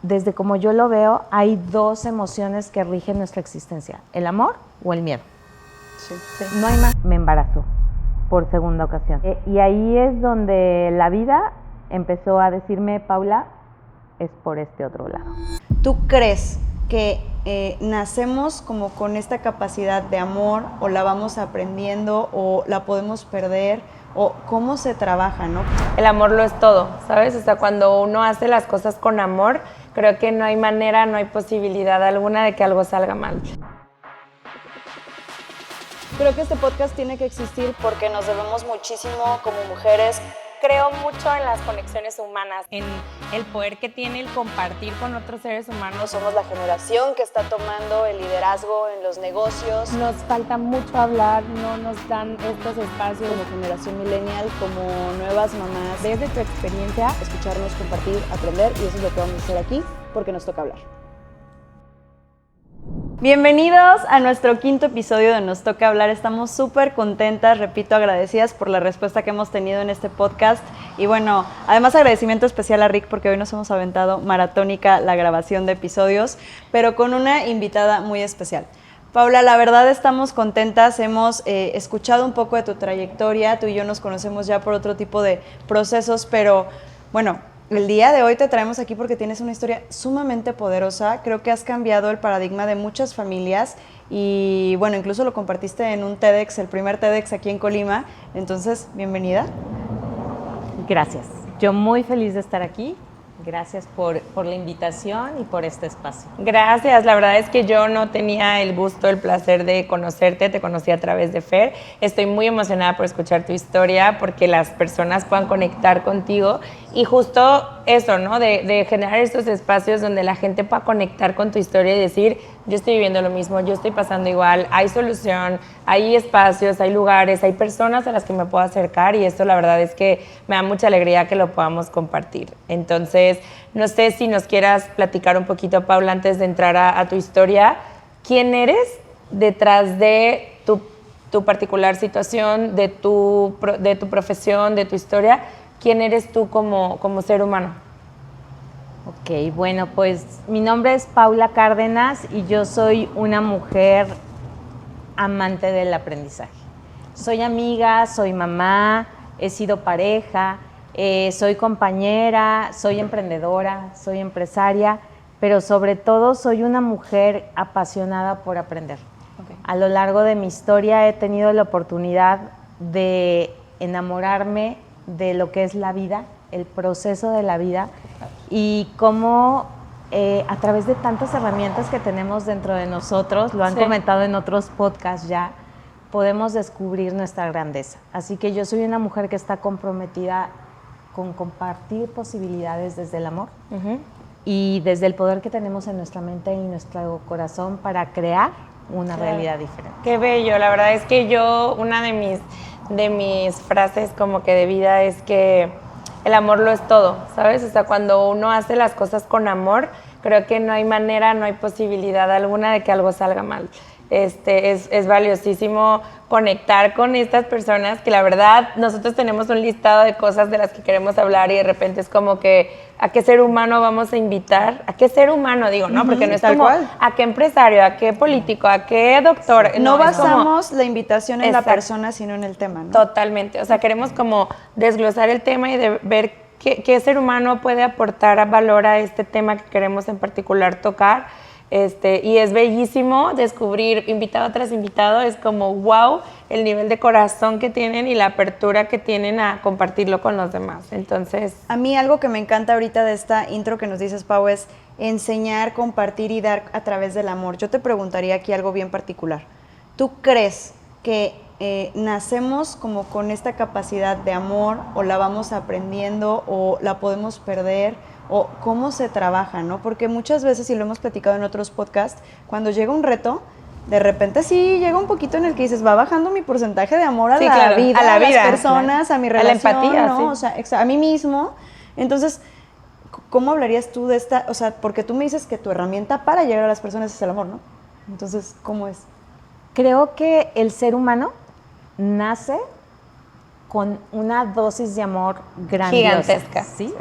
desde como yo lo veo, hay dos emociones que rigen nuestra existencia, el amor o el miedo. Sí. No hay más. Me embarazó por segunda ocasión. Y ahí es donde la vida empezó a decirme, Paula, es por este otro lado. ¿Tú crees que nacemos como con esta capacidad de amor o la vamos aprendiendo o la podemos perder o cómo se trabaja, ¿no? El amor lo es todo, ¿sabes? O sea, cuando uno hace las cosas con amor, creo que no hay manera, no hay posibilidad alguna de que algo salga mal. Creo que este podcast tiene que existir porque nos debemos muchísimo como mujeres. Creo mucho en las conexiones humanas, en el poder que tiene el compartir con otros seres humanos. Somos la generación que está tomando el liderazgo en los negocios. Nos falta mucho hablar, no nos dan estos espacios. Como generación millennial, como nuevas mamás. Desde tu experiencia, escucharnos, compartir, aprender, y eso es lo que vamos a hacer aquí porque nos toca hablar. Bienvenidos a nuestro quinto episodio de Nos Toca Hablar. Estamos súper contentas, repito, agradecidas por la respuesta que hemos tenido en este podcast. Y bueno, además agradecimiento especial a Rick porque hoy nos hemos aventado maratónica la grabación de episodios, pero con una invitada muy especial. Paula, la verdad estamos contentas, hemos escuchado un poco de tu trayectoria, tú y yo nos conocemos ya por otro tipo de procesos, pero bueno, el día de hoy te traemos aquí porque tienes una historia sumamente poderosa. Creo que has cambiado el paradigma de muchas familias y bueno, incluso lo compartiste en un TEDx, el primer TEDx aquí en Colima. Entonces, bienvenida. Gracias. Yo muy feliz de estar aquí. Gracias por la invitación y por este espacio. Gracias, la verdad es que yo no tenía el gusto, el placer de conocerte, te conocí a través de Fer. Estoy muy emocionada por escuchar tu historia, porque las personas puedan conectar contigo y justo eso, ¿no? De generar estos espacios donde la gente pueda conectar con tu historia y decir, yo estoy viviendo lo mismo, yo estoy pasando igual, hay solución, hay espacios, hay lugares, hay personas a las que me puedo acercar y esto la verdad es que me da mucha alegría que lo podamos compartir. Entonces, no sé si nos quieras platicar un poquito, Paula, antes de entrar a tu historia, ¿quién eres detrás de tu particular situación, de tu profesión, de tu historia? ¿Quién eres tú como ser humano? Ok, bueno, pues mi nombre es Paula Cárdenas y yo soy una mujer amante del aprendizaje. Soy amiga, soy mamá, he sido pareja, soy compañera, soy emprendedora, soy empresaria, pero sobre todo soy una mujer apasionada por aprender. Okay. A lo largo de mi historia he tenido la oportunidad de enamorarme de lo que es la vida, el proceso de la vida y cómo a través de tantas herramientas que tenemos dentro de nosotros, lo han comentado en otros podcasts ya, podemos descubrir nuestra grandeza. Así que yo soy una mujer que está comprometida con compartir posibilidades desde el amor y desde el poder que tenemos en nuestra mente y nuestro corazón para crear una realidad diferente. Qué bello, la verdad es que yo, una de mis frases como que de vida es que el amor lo es todo, ¿sabes? O sea, cuando uno hace las cosas con amor, creo que no hay manera, no hay posibilidad alguna de que algo salga mal. Es valiosísimo conectar con estas personas que la verdad nosotros tenemos un listado de cosas de las que queremos hablar y de repente es como que ¿a qué ser humano vamos a invitar? ¿A qué ser humano digo, no? Porque no es como ¿a qué empresario? ¿A qué político? ¿A qué doctor? No basamos la invitación en la persona, sino en el tema, ¿no? Totalmente. O sea, queremos como desglosar el tema y de ver qué ser humano puede aportar valor a este tema que queremos en particular tocar. Y es bellísimo descubrir invitado tras invitado, es como wow, el nivel de corazón que tienen y la apertura que tienen a compartirlo con los demás. Entonces, a mí algo que me encanta ahorita de esta intro que nos dices, Pau, es enseñar, compartir y dar a través del amor. Yo te preguntaría aquí algo bien particular. ¿Tú crees que nacemos como con esta capacidad de amor o la vamos aprendiendo o la podemos perder? O cómo se trabaja, ¿no? Porque muchas veces, y lo hemos platicado en otros podcasts, cuando llega un reto, de repente sí llega un poquito en el que dices, va bajando mi porcentaje de amor a la vida, a las personas, a mi relación, a la empatía, ¿no? O sea, a mí mismo. Entonces, ¿cómo hablarías tú de esta? O sea, porque tú me dices que tu herramienta para llegar a las personas es el amor, ¿no? Entonces, ¿cómo es? Creo que el ser humano nace con una dosis de amor grandiosa. Gigantesca. ¿Sí?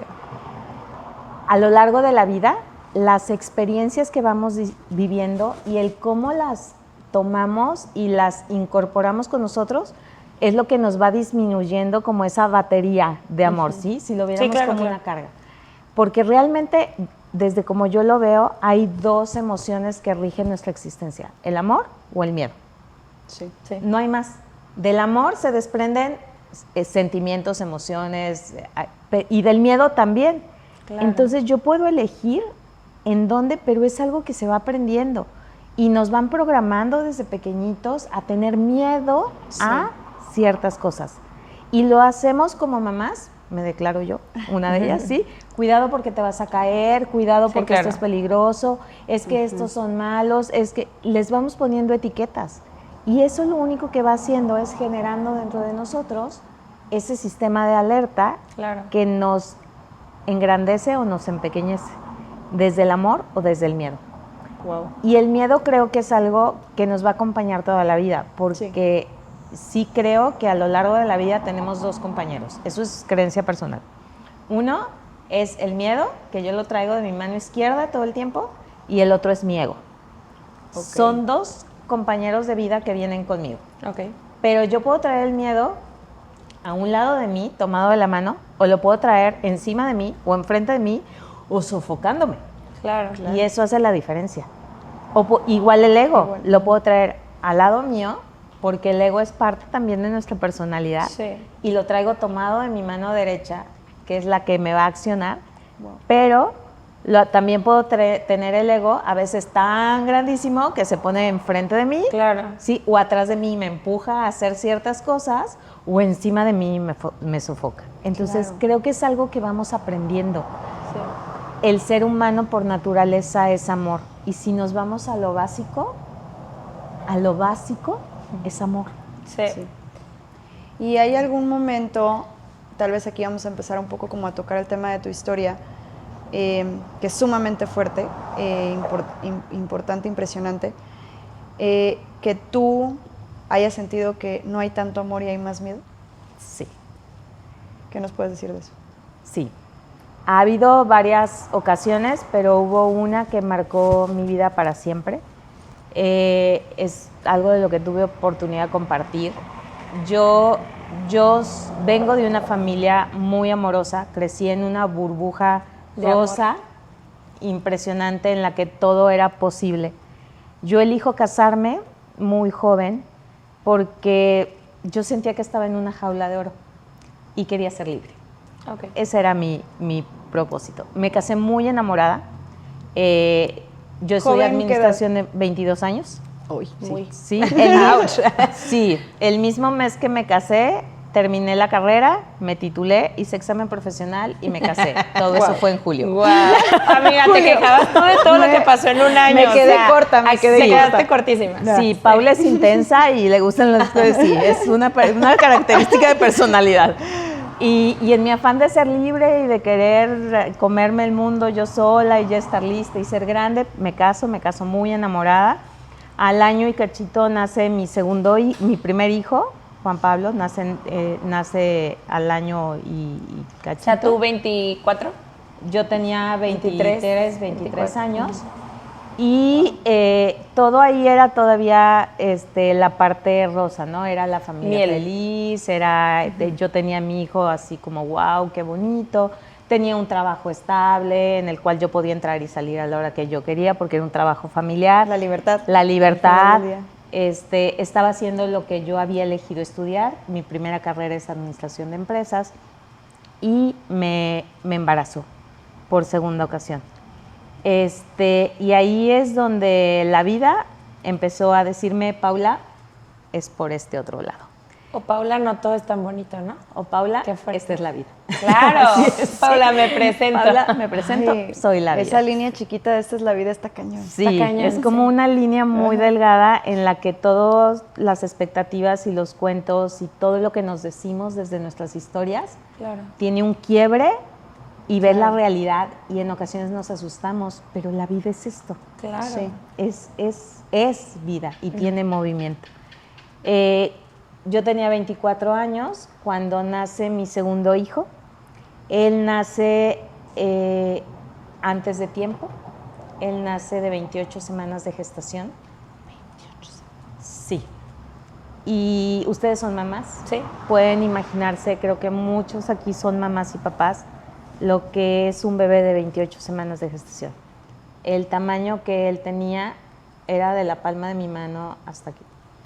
A lo largo de la vida las experiencias que vamos viviendo y el cómo las tomamos y las incorporamos con nosotros es lo que nos va disminuyendo como esa batería de amor, ¿sí? Si lo viéramos como una carga. Porque realmente, desde como yo lo veo, hay dos emociones que rigen nuestra existencia, el amor o el miedo. Sí. No hay más. Del amor se desprenden sentimientos, emociones, y del miedo también. Claro. Entonces yo puedo elegir en dónde, pero es algo que se va aprendiendo. Y nos van programando desde pequeñitos a tener miedo a ciertas cosas. Y lo hacemos como mamás, me declaro yo, una de ellas, ¿sí? Cuidado porque te vas a caer, cuidado porque esto es peligroso, es que estos son malos, es que les vamos poniendo etiquetas. Y eso lo único que va haciendo es generando dentro de nosotros ese sistema de alerta que nos engrandece o nos empequeñece, desde el amor o desde el miedo. Wow. Y el miedo creo que es algo que nos va a acompañar toda la vida, porque sí creo que a lo largo de la vida tenemos dos compañeros. Eso es creencia personal. Uno es el miedo, que yo lo traigo de mi mano izquierda todo el tiempo, y el otro es mi ego. Son dos compañeros de vida que vienen conmigo. Pero yo puedo traer el miedo a un lado de mí, tomado de la mano, o lo puedo traer encima de mí, o enfrente de mí, o sofocándome. Claro. Y eso hace la diferencia. Igual el ego, lo puedo traer al lado mío, porque el ego es parte también de nuestra personalidad, y lo traigo tomado de mi mano derecha, que es la que me va a accionar, pero también puedo tener el ego a veces tan grandísimo que se pone enfrente de mí, ¿sí? O atrás de mí me empuja a hacer ciertas cosas, o encima de mí me sofoca. Entonces creo que es algo que vamos aprendiendo. El ser humano por naturaleza es amor. Y si nos vamos a lo básico es amor. Sí. ¿Y hay algún momento, tal vez aquí vamos a empezar un poco como a tocar el tema de tu historia, que es sumamente fuerte, importante, impresionante, que tú hayas sentido que no hay tanto amor y hay más miedo? Sí. ¿Qué nos puedes decir de eso? Sí. Ha habido varias ocasiones, pero hubo una que marcó mi vida para siempre. Es algo de lo que tuve oportunidad de compartir. Yo vengo de una familia muy amorosa, crecí en una burbuja rosa impresionante en la que todo era posible. Yo elijo casarme muy joven porque yo sentía que estaba en una jaula de oro y quería ser libre. Ese era mi propósito. Me casé muy enamorada. Yo estudié administración de 22 años. Sí, el mismo mes que me casé, terminé la carrera, me titulé, hice examen profesional y me casé. Todo eso fue en julio. Amiga, te quejabas tú de todo lo que pasó en un año. Me quedé corta, Te quedaste cortísima. Sí, Paula es intensa y le gustan las cosas. Sí, es una característica de personalidad. Y en mi afán de ser libre y de querer comerme el mundo yo sola y ya estar lista y ser grande, me caso muy enamorada. Al año y cachito nace mi primer hijo, Juan Pablo, nace al año y cachito. O sea, ¿tú 24? Yo tenía 23 años. Y todo ahí era todavía la parte rosa, ¿no? Era la familia feliz, yo tenía a mi hijo así como, wow, qué bonito. Tenía un trabajo estable en el cual yo podía entrar y salir a la hora que yo quería porque era un trabajo familiar. La libertad. Estaba haciendo lo que yo había elegido estudiar. Mi primera carrera es administración de empresas y me embarazó por segunda ocasión. Y ahí es donde la vida empezó a decirme, Paula, es por este otro lado. O Paula, no todo es tan bonito, ¿no? O Paula, esta es la vida. Claro, Paula, me presento. Paula, me presento, soy la vida. Esa línea chiquita de esta es la vida está cañón. Sí, está cañón, es como una línea muy delgada en la que todas las expectativas y los cuentos y todo lo que nos decimos desde nuestras historias tiene un quiebre y ver la realidad y en ocasiones nos asustamos, pero la vida es esto. Claro. Sí, es vida y tiene movimiento. Yo tenía 24 años cuando nace mi segundo hijo. Él nace antes de tiempo. Él nace de 28 semanas de gestación. 28 semanas. Sí. ¿Y ustedes son mamás? Sí. Pueden imaginarse, creo que muchos aquí son mamás y papás, lo que es un bebé de 28 semanas de gestación. El tamaño que él tenía era de la palma de mi mano hasta aquí,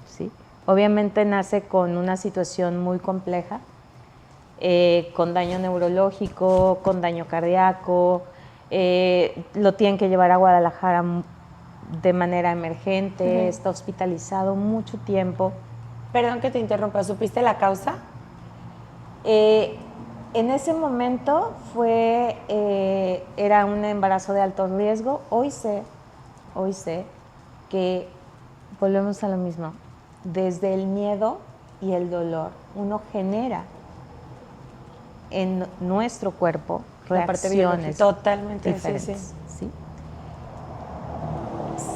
¿sí? Obviamente nace con una situación muy compleja, con daño neurológico, con daño cardíaco, lo tienen que llevar a Guadalajara de manera emergente, está hospitalizado mucho tiempo. Perdón que te interrumpa, ¿supiste la causa? En ese momento era un embarazo de alto riesgo. Hoy sé que volvemos a lo mismo. Desde el miedo y el dolor, uno genera en nuestro cuerpo La parte reacciones biológica. Totalmente, diferentes. sí. ¿Sí?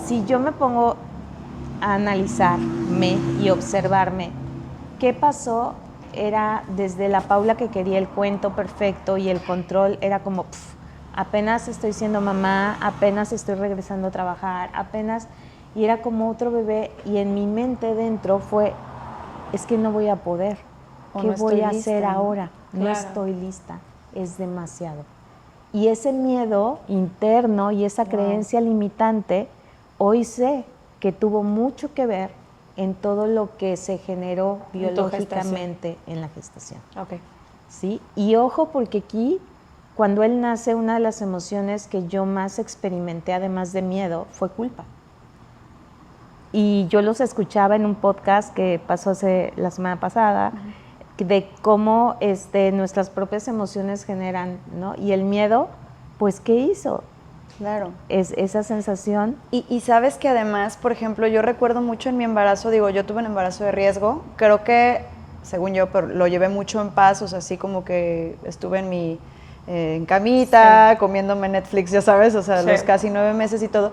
Si yo me pongo a analizarme y observarme qué pasó, era desde la Paula que quería el cuento perfecto y el control, era como apenas estoy siendo mamá, apenas estoy regresando a trabajar, y era como otro bebé, y en mi mente dentro fue, es que no voy a poder, ¿qué voy a hacer ahora? No estoy lista, es demasiado. Y ese miedo interno y esa creencia limitante, hoy sé que tuvo mucho que ver en todo lo que se generó biológicamente en la gestación. Ok. ¿Sí? Y ojo, porque aquí, cuando él nace, una de las emociones que yo más experimenté, además de miedo, fue culpa. Y yo los escuchaba en un podcast que pasó la semana pasada, de cómo nuestras propias emociones generan, ¿no? Y el miedo, pues, ¿qué hizo? Claro. Es esa sensación. Y sabes que además, por ejemplo, yo recuerdo mucho en mi embarazo, digo, yo tuve un embarazo de riesgo, creo que, según yo, pero lo llevé mucho en paz, o sea, así como que estuve en camita, comiéndome Netflix, ya sabes, o sea, los casi 9 meses y todo.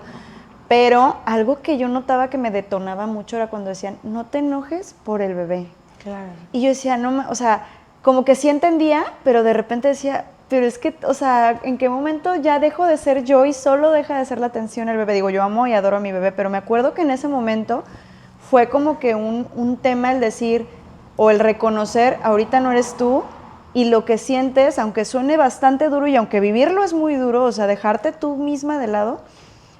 Pero algo que yo notaba que me detonaba mucho era cuando decían, no te enojes por el bebé. Claro. Y yo decía, no, o sea, como que sí entendía, pero de repente decía, pero es que, o sea, ¿en qué momento ya dejo de ser yo y solo deja de ser la atención el bebé? Digo, yo amo y adoro a mi bebé, pero me acuerdo que en ese momento fue como que un tema el decir, o el reconocer, ahorita no eres tú, y lo que sientes, aunque suene bastante duro y aunque vivirlo es muy duro, o sea, dejarte tú misma de lado,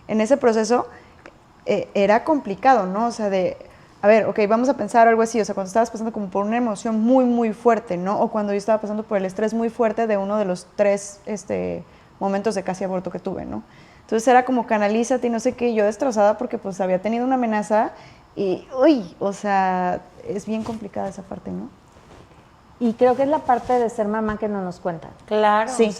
en ese proceso era complicado, ¿no? O sea, a ver, ok, vamos a pensar algo así, o sea, cuando estabas pasando como por una emoción muy, muy fuerte, ¿no? O cuando yo estaba pasando por el estrés muy fuerte de uno de los 3 momentos de casi aborto que tuve, ¿no? Entonces era como canalízate y no sé qué, yo destrozada porque pues había tenido una amenaza y, uy, o sea, es bien complicada esa parte, ¿no? Y creo que es la parte de ser mamá que no nos cuentan. Claro, Sí.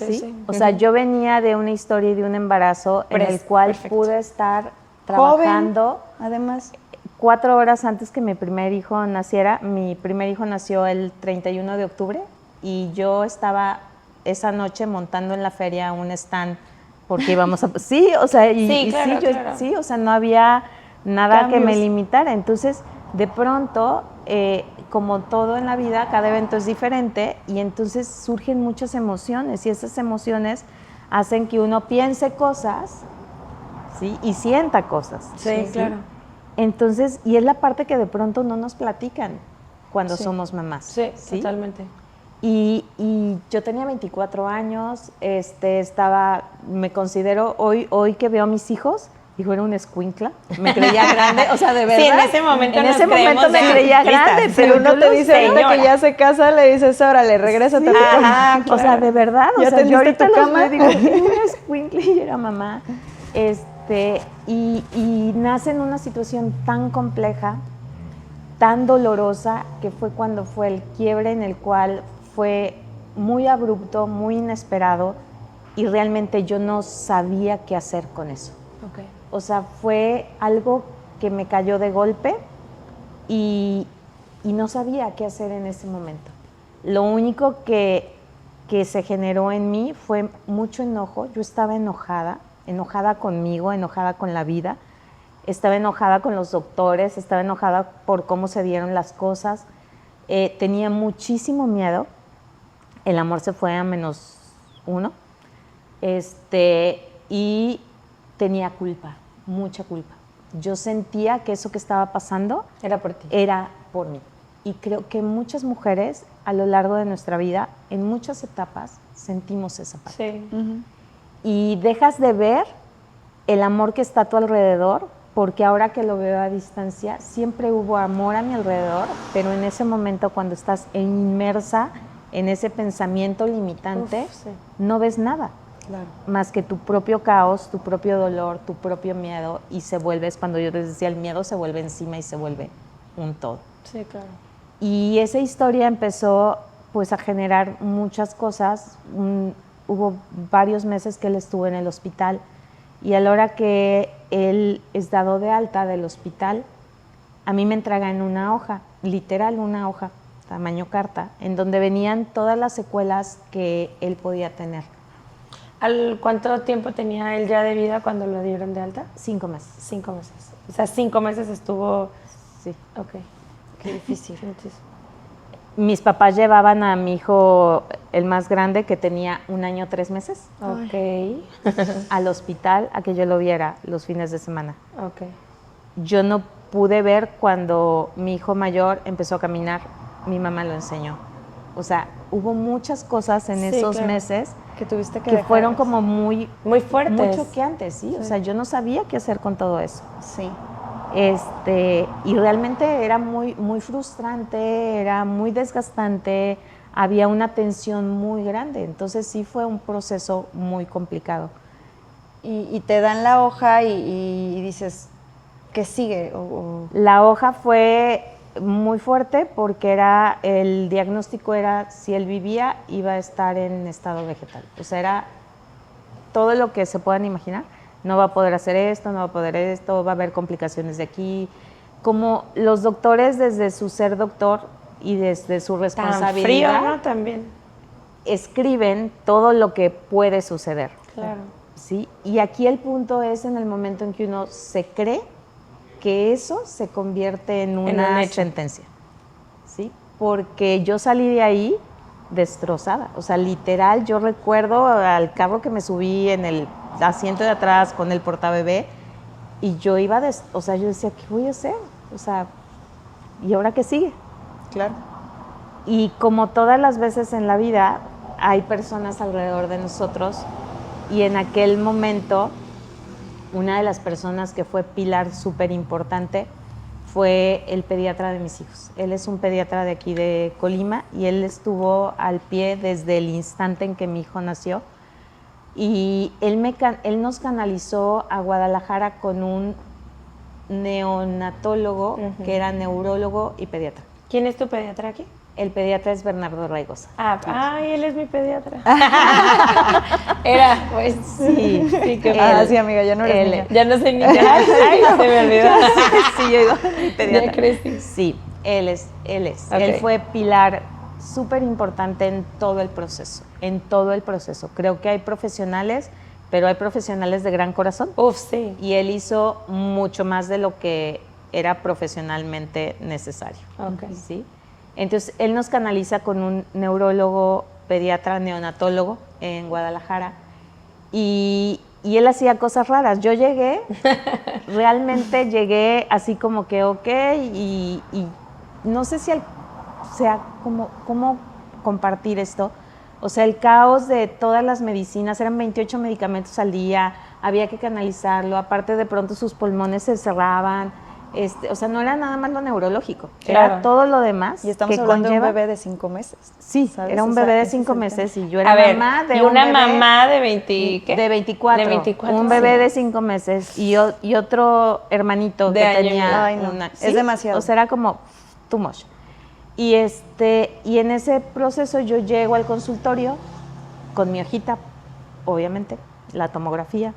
O sea, yo venía de una historia y de un embarazo en el cual pude estar trabajando. Joven, además. 4 horas antes que mi primer hijo naciera. Mi primer hijo nació el 31 de octubre y yo estaba esa noche montando en la feria un stand porque íbamos a... Sí, o sea, sí, o sea, no había nada que me limitara. Entonces, de pronto, como todo en la vida, cada evento es diferente y entonces surgen muchas emociones y esas emociones hacen que uno piense cosas, ¿sí? Y sienta cosas. Sí, claro. Entonces, y es la parte que de pronto no nos platican cuando somos mamás. Sí, totalmente. Y yo tenía 24 años, me considero, hoy que veo a mis hijos, digo, era un escuincla, me creía grande, o sea, de verdad. Sí, en ese momento me creía grande, pero uno te dice, ahorita que ya se casa, le dices, órale, regrésate a tu casa. O sea, de verdad, o sea, yo ahorita tu cama, digo, un escuincle y era mamá. Y nace en una situación tan compleja, tan dolorosa, que fue cuando fue el quiebre en el cual fue muy abrupto, muy inesperado, y realmente yo no sabía qué hacer con eso. Okay. O sea, fue algo que me cayó de golpe y no sabía qué hacer en ese momento. Lo único que se generó en mí fue mucho enojo. Yo estaba enojada conmigo, enojada con la vida, estaba enojada con los doctores, estaba enojada por cómo se dieron las cosas, tenía muchísimo miedo, el amor se fue a -1, y tenía culpa, mucha culpa. Yo sentía que eso que estaba pasando Era por ti. era por mí. Y creo que muchas mujeres a lo largo de nuestra vida, en muchas etapas, sentimos esa parte. Sí. Y dejas de ver el amor que está a tu alrededor, porque ahora que lo veo a distancia, siempre hubo amor a mi alrededor, pero en ese momento cuando estás inmersa en ese pensamiento limitante, Uf, sí. no ves nada. Claro. Más que tu propio caos, tu propio dolor, tu propio miedo, y se vuelve, es cuando yo les decía, el miedo se vuelve encima y se vuelve un todo. Sí, claro. Y esa historia empezó pues a generar muchas cosas. Hubo varios meses que él estuvo en el hospital, y a la hora que él es dado de alta del hospital, a mí me entregan una hoja, literal una hoja, tamaño carta, en donde venían todas las secuelas que él podía tener. ¿Cuánto tiempo tenía él ya de vida cuando lo dieron de alta? 5 meses. 5 meses. O sea, 5 meses estuvo... Sí. Ok. Qué difícil. Muchísimo. Mis papás llevaban a mi hijo, el más grande, que tenía 1 año 3 meses, Ok. al hospital a que yo lo viera los fines de semana. Ok. Yo no pude ver cuando mi hijo mayor empezó a caminar, mi mamá lo enseñó. O sea, hubo muchas cosas en Sí, esos claro. meses Que tuviste que que dejar. fueron como muy fuertes. muy choqueantes, ¿sí? O sea, yo no sabía qué hacer con todo eso. Sí. Y realmente era muy, muy frustrante, era muy desgastante, había una tensión muy grande. Entonces sí fue un proceso muy complicado. Y te dan la hoja y dices, ¿qué sigue? La hoja fue muy fuerte porque el diagnóstico era, si él vivía, iba a estar en estado vegetal. O sea, era todo lo que se puedan imaginar. No va a poder hacer esto, no va a poder esto, va a haber complicaciones de aquí. Como los doctores, desde su ser doctor y desde su Tan responsabilidad, frío, ¿no? También. escriben todo lo que puede suceder. Claro. ¿Sí? Y aquí el punto es en el momento en que uno se cree que eso se convierte en un una hecho. sentencia. ¿Sí? Porque yo salí de ahí destrozada. O sea, literal, yo recuerdo al carro que me subí en el asiento de atrás con el portabebé, y yo iba, o sea, yo decía, ¿qué voy a hacer? O sea, ¿y ahora qué sigue? Claro. Y como todas las veces en la vida, hay personas alrededor de nosotros, y en aquel momento, una de las personas que fue pilar súper importante fue el pediatra de mis hijos. Él es un pediatra de aquí de Colima, y él estuvo al pie desde el instante en que mi hijo nació. Y él nos canalizó a Guadalajara con un neonatólogo que era neurólogo y pediatra. ¿Quién es tu pediatra aquí? El pediatra es Bernardo Raigosa. Ay, él es mi pediatra. Era, pues. Sí, Sí, amiga, ya no eres niña. Ya no soy niña. Ay, se me olvidó. Sí, yo digo, mi pediatra. Ya crecí. Sí, él es. Ok. Él fue pilar súper importante en todo el proceso, Creo que hay profesionales, pero hay profesionales de gran corazón. Uf, sí. Y él hizo mucho más de lo que era profesionalmente necesario. Ok. ¿Sí? Entonces, él nos canaliza con un neurólogo, pediatra, neonatólogo en Guadalajara, y él hacía cosas raras. Yo llegué, realmente llegué así como que ok, y no sé si sea cómo compartir esto. O sea, el caos de todas las medicinas, eran 28 medicamentos al día, había que canalizarlo, aparte de pronto sus pulmones se cerraban, o sea, no era nada más lo neurológico, Claro. era todo lo demás. Y estamos que hablando conlleva. de un bebé de 5 meses. Sí, ¿sabes? era un O sea, bebé de ese es 5 el meses tema. y yo era A ver, mamá de y un una bebé mamá de 20, ¿qué? de 24. De 24. Un bebé de 5 meses y otro hermanito De que año y tenía medio. Ay, no, una. es demasiado. O sea, era como too much. Y en ese proceso yo llego al consultorio con mi hojita, obviamente, la tomografía,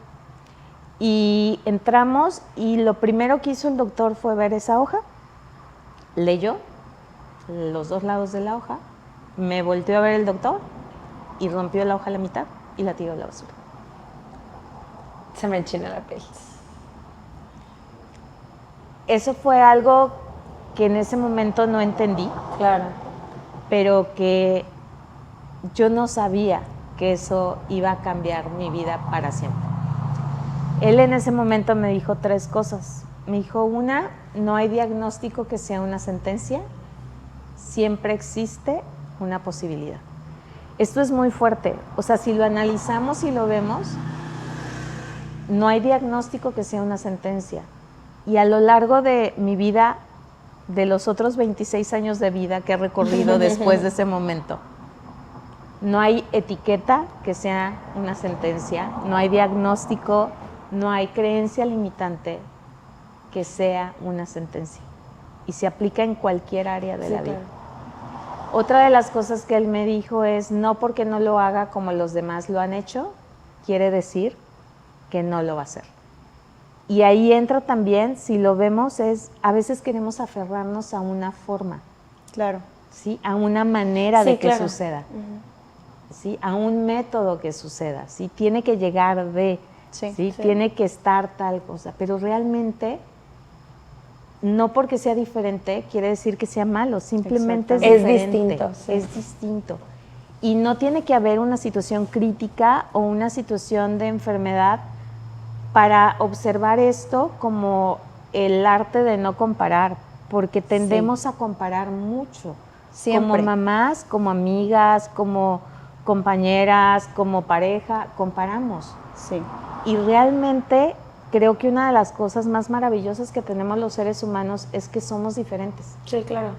y entramos, y lo primero que hizo el doctor fue ver esa hoja, leyó los 2 lados de la hoja, me volteó a ver el doctor y rompió la hoja a la mitad y la tiró a la basura. Se me enchina la piel. Eso fue algo que en ese momento no entendí, Claro. pero que yo no sabía que eso iba a cambiar mi vida para siempre. Él en ese momento me dijo 3 cosas. Me dijo, una, no hay diagnóstico que sea una sentencia, siempre existe una posibilidad. Esto es muy fuerte, o sea, si lo analizamos y lo vemos, no hay diagnóstico que sea una sentencia. Y a lo largo de mi vida, de los otros 26 años de vida que he recorrido después de ese momento, no hay etiqueta que sea una sentencia, no hay diagnóstico, no hay creencia limitante que sea una sentencia. Y se aplica en cualquier área de la vida. Otra de las cosas que él me dijo es, no porque no lo haga como los demás lo han hecho, quiere decir que no lo va a hacer. Y ahí entra también, si lo vemos, es a veces queremos aferrarnos a una forma. Claro. ¿Sí? A una manera de que claro. suceda. ¿Sí? A un método que suceda. ¿Sí? Tiene que llegar de, Sí. ¿sí? Tiene que estar tal cosa. Pero realmente, no porque sea diferente, quiere decir que sea malo. Simplemente es Exactamente. diferente. Es distinto, sí. Es distinto. Y no tiene que haber una situación crítica o una situación de enfermedad para observar esto como el arte de no comparar, porque tendemos a comparar mucho. Siempre. Como mamás, como amigas, como compañeras, como pareja, comparamos. Sí. Y realmente creo que una de las cosas más maravillosas que tenemos los seres humanos es que somos diferentes. Sí, claro,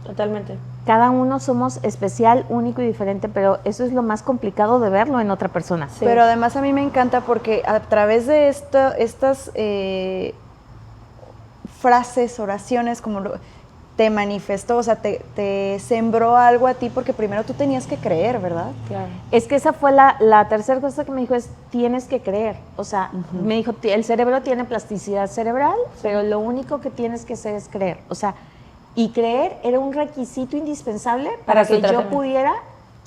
totalmente. Cada uno somos especial, único y diferente, pero eso es lo más complicado de verlo en otra persona. Sí. Pero además a mí me encanta porque a través de estas frases, oraciones, te manifestó, o sea, te sembró algo a ti porque primero tú tenías que creer, ¿verdad? Claro. Es que esa fue la tercera cosa que me dijo, es tienes que creer. O sea, me dijo, el cerebro tiene plasticidad cerebral, pero lo único que tienes que hacer es creer. O sea, y creer era un requisito indispensable para su que yo tratamiento. pudiera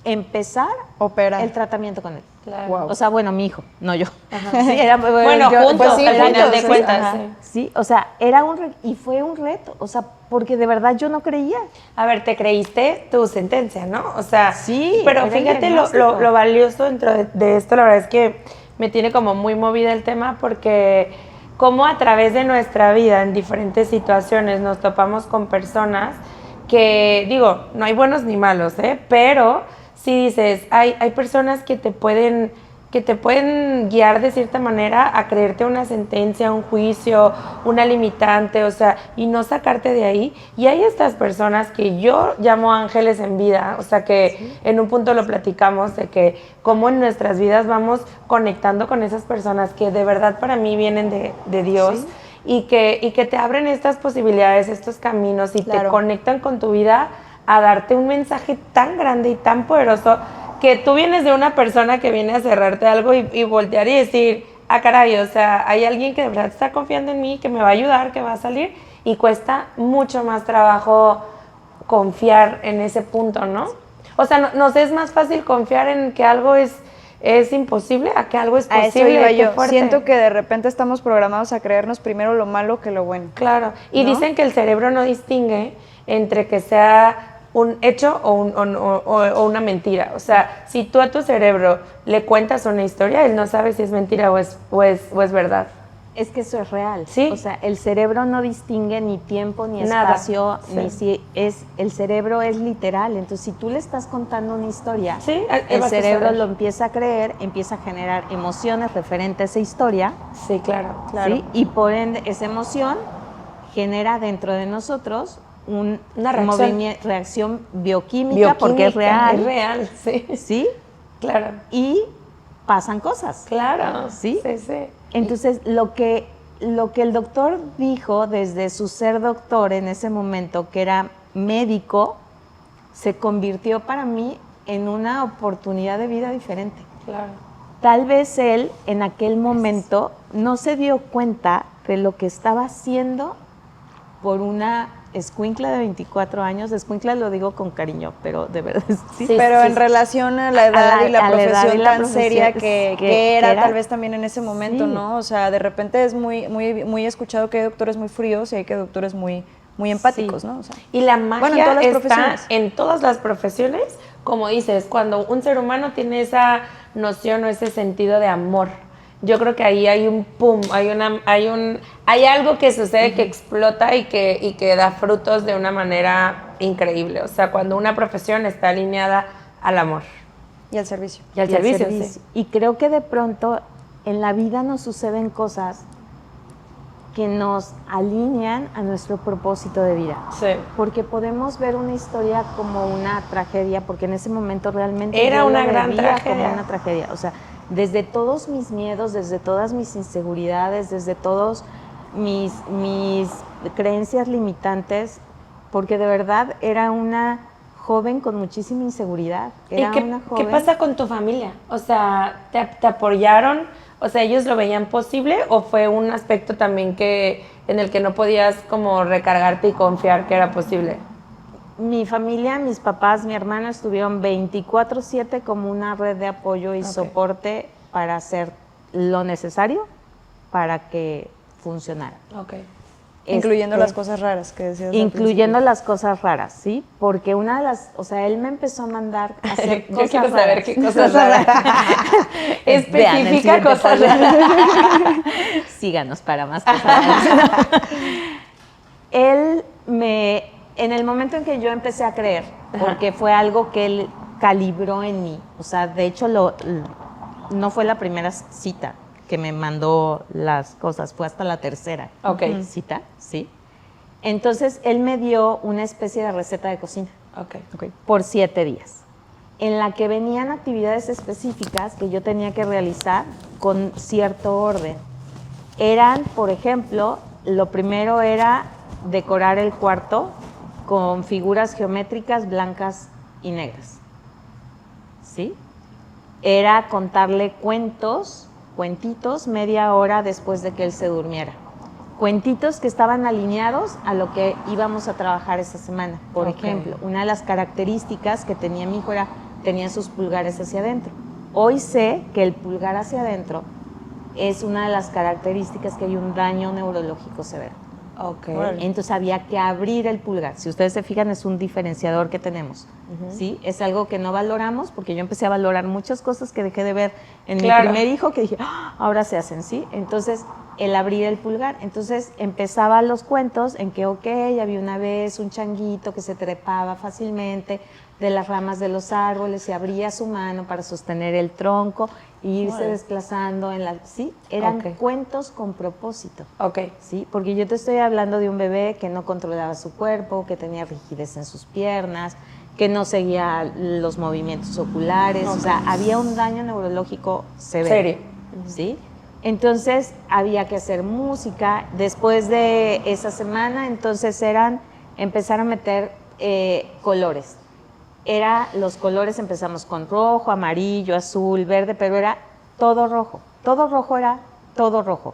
empezar Operar. el tratamiento con él. Claro. Wow. O sea, bueno, mi hijo, no yo. Sí, era, Bueno, yo- juntos, pues sí, al final juntos, de sí. cuentas. Ajá. Sí. Sí, o sea, y fue un reto, o sea, porque de verdad yo no creía. A ver, te creíste tu sentencia, ¿no? O sea, Sí, pero era el fíjate diagnóstico. lo valioso dentro de esto, la verdad es que me tiene como muy movida el tema porque como a través de nuestra vida en diferentes situaciones nos topamos con personas que, digo, no hay buenos ni malos, pero sí dices, hay personas que te pueden guiar de cierta manera a creerte una sentencia, un juicio, una limitante, o sea, y no sacarte de ahí. Y hay estas personas que yo llamo ángeles en vida, o sea, que en un punto lo platicamos de que cómo en nuestras vidas vamos conectando con esas personas que de verdad para mí vienen de Dios. Sí. Y que te abren estas posibilidades, estos caminos y te Claro. conectan con tu vida a darte un mensaje tan grande y tan poderoso que tú vienes de una persona que viene a cerrarte algo y voltear y decir, ah, caray, o sea, hay alguien que de verdad está confiando en mí, que me va a ayudar, que va a salir, y cuesta mucho más trabajo confiar en ese punto, ¿no? O sea, nos es más fácil confiar en que algo es imposible a que algo es A posible. eso iba Qué yo. fuerte. Siento que de repente estamos programados a creernos primero lo malo que lo bueno. Claro, y ¿no? dicen que el cerebro no distingue entre que sea un hecho o una mentira. O sea, si tú a tu cerebro le cuentas una historia, él no sabe si es mentira o es verdad. Es que eso es real. Sí. O sea, el cerebro no distingue ni tiempo, ni Nada. espacio, Sí. ni si es, el cerebro es literal. Entonces, si tú le estás contando una historia, Sí, el vas a cerebro saber. lo empieza a creer, empieza a generar emociones referentes a esa historia, Sí, claro. Claro. ¿sí? Y por ende, esa emoción genera dentro de nosotros una reacción. reacción bioquímica, porque es real. Es real, sí. ¿Sí? Claro. Y pasan cosas. Claro. ¿Sí? Sí, sí. Entonces, lo que el doctor dijo desde su ser doctor en ese momento, que era médico, se convirtió para mí en una oportunidad de vida diferente. Claro. Tal vez él en aquel momento no se dio cuenta de lo que estaba haciendo por una escuincla de 24 años. Escuincla lo digo con cariño, pero de verdad sí. Sí, Pero sí, en sí. relación a la edad y la a la edad profesión y la tan profesión seria que que era era. tal vez también en ese momento, Sí. ¿no? O sea, de repente es muy escuchado que hay doctores muy fríos y hay que doctores muy empáticos, Sí. ¿no? O sea, Y la magia Bueno, en todas las está profesiones. en todas las profesiones, como dices, cuando un ser humano tiene esa noción o ese sentido de amor yo creo que ahí hay un pum, hay algo que sucede que explota y que da frutos de una manera increíble. O sea, cuando una profesión está alineada al amor. Y al servicio. Y al servicio, sí. Y creo que de pronto en la vida nos suceden cosas que nos alinean a nuestro propósito de vida. Sí. Porque podemos ver una historia como una tragedia, porque en ese momento realmente Era yo una la gran vivía tragedia. como una tragedia. O sea, desde todos mis miedos, desde todas mis inseguridades, desde todos mis creencias limitantes, porque de verdad era una joven con muchísima inseguridad. Era ¿Y una qué joven. pasa con tu familia? O sea, ¿te apoyaron? O sea, ¿ellos lo veían posible o fue un aspecto también en el que no podías como recargarte y confiar que era posible? Mi familia, mis papás, mi hermana estuvieron 24/7 como una red de apoyo y Ok. soporte para hacer lo necesario para que funcionara. Ok. Incluyendo Este, las cosas raras que decías. al Incluyendo principio. las cosas raras, ¿sí? Porque una de las, o sea, él me empezó a mandar a hacer Yo cosas quiero raras. saber qué cosas raras. Vean el Especifica siguiente cosas podcast. raras. Síganos para más cosas raras. En el momento en que yo empecé a creer, porque fue algo que él calibró en mí, o sea, de hecho no fue la primera cita que me mandó las cosas, fue hasta la tercera Ok. cita, ¿sí? Entonces, él me dio una especie de receta de cocina Ok. por 7 días, en la que venían actividades específicas que yo tenía que realizar con cierto orden. Eran, por ejemplo, lo primero era decorar el cuarto con figuras geométricas blancas y negras, ¿sí? Era contarle cuentitos, media hora después de que él se durmiera. Cuentitos que estaban alineados a lo que íbamos a trabajar esa semana. Por Ok. ejemplo, una de las características que tenía mi hijo era, tenía sus pulgares hacia adentro. Hoy sé que el pulgar hacia adentro es una de las características que hay un daño neurológico severo. Ok. Entonces había que abrir el pulgar. Si ustedes se fijan, es un diferenciador que tenemos. ¿Sí? Es algo que no valoramos, porque yo empecé a valorar muchas cosas que dejé de ver en Claro. mi primer hijo, que dije, "Ah, ahora se hacen", ¿sí? Entonces, el abrir el pulgar. Entonces, empezaba los cuentos en que, ok, había una vez un changuito que se trepaba fácilmente de las ramas de los árboles y abría su mano para sostener el tronco e irse Órale. desplazando en la... ¿Sí? Eran Ok. cuentos con propósito. Ok. Sí, porque yo te estoy hablando de un bebé que no controlaba su cuerpo, que tenía rigidez en sus piernas, que no seguía los movimientos oculares, o sea, había un daño neurológico severo. Serio. ¿Sí? Entonces había que hacer música. Después de esa semana, entonces empezar a meter colores. Los colores empezamos con rojo, amarillo, azul, verde, pero era todo rojo. Todo rojo era todo rojo.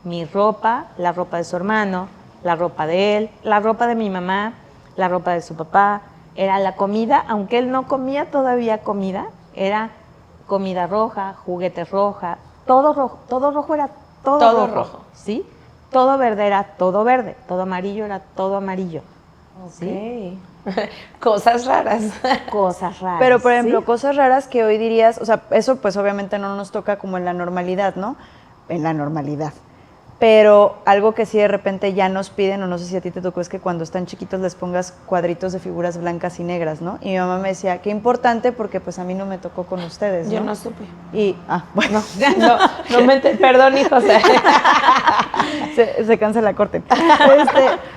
Mi ropa, la ropa de su hermano, la ropa de él, la ropa de mi mamá, la ropa de su papá. Era la comida, aunque él no comía todavía comida, era comida roja, juguetes roja, todo rojo era todo, Todo rojo, rojo. ¿sí? Todo verde era todo verde, todo amarillo era todo amarillo. ¿Sí? Ok. Cosas raras. Cosas raras. Pero, por ejemplo, ¿sí? cosas raras que hoy dirías, o sea, eso pues obviamente no nos toca como en la normalidad, ¿no? En la normalidad. Pero algo que sí de repente ya nos piden, o no sé si a ti te tocó, es que cuando están chiquitos les pongas cuadritos de figuras blancas y negras, ¿no? Y mi mamá me decía, qué importante porque pues a mí no me tocó con ustedes, ¿no? Yo no supe. Y, bueno, Perdón, hijo. O sea, se cansa la corte.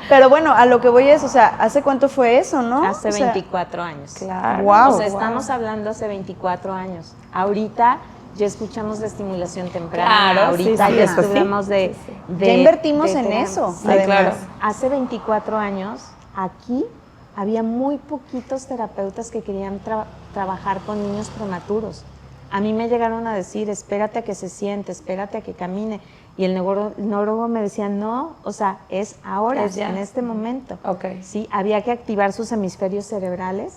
Pero bueno, a lo que voy es, o sea, ¿hace cuánto fue eso, no? Hace O sea, 24 años. claro. Guau. O sea, estamos hablando hace 24 años. Ahorita ya escuchamos de estimulación temprana. Claro, ahorita sí, ya eso sí. estudiamos de, Sí, sí. de- Ya invertimos de en terapia. eso, Sí, además. claro. Hace 24 años, aquí había muy poquitos terapeutas que querían trabajar con niños prematuros. A mí me llegaron a decir, espérate a que se siente, espérate a que camine. Y el neurólogo me decía, no, o sea, es ahora, Es ya. en este momento. Ok. Sí, había que activar sus hemisferios cerebrales.